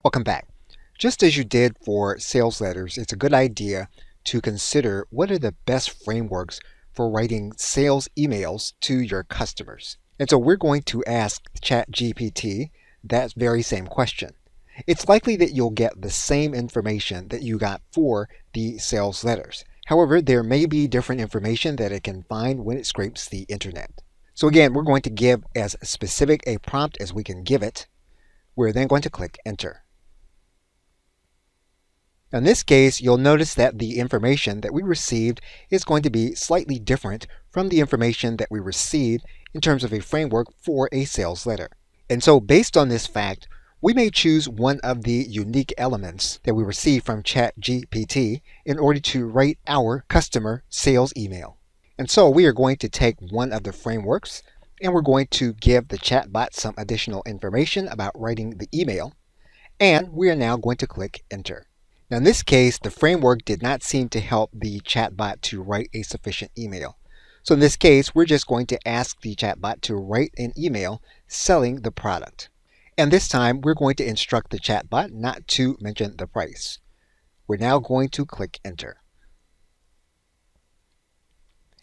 Welcome back. Just as you did for sales letters, it's a good idea to consider what are the best frameworks for writing sales emails to your customers. And so we're going to ask ChatGPT that very same question. It's likely that you'll get the same information that you got for the sales letters. However, there may be different information that it can find when it scrapes the internet. So again, we're going to give as specific a prompt as we can give it. We're then going to click Enter. In this case, you'll notice that the information that we received is going to be slightly different from the information that we received in terms of a framework for a sales letter. And so based on this fact, we may choose one of the unique elements that we receive from ChatGPT in order to write our customer sales email. And so we are going to take one of the frameworks and we're going to give the chatbot some additional information about writing the email. And we are now going to click Enter. Now in this case, the framework did not seem to help the chatbot to write a sufficient email. So in this case, we're just going to ask the chatbot to write an email selling the product. And this time, we're going to instruct the chatbot not to mention the price. We're now going to click Enter.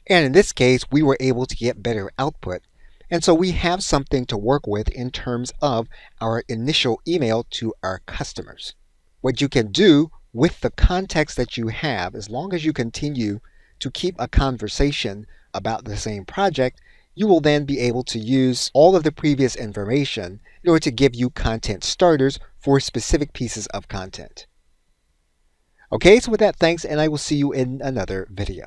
And in this case, we were able to get better output. And so we have something to work with in terms of our initial email to our customers. What you can do with the context that you have, as long as you continue to keep a conversation about the same project, you will then be able to use all of the previous information in order to give you content starters for specific pieces of content. Okay, so with that, thanks, and I will see you in another video.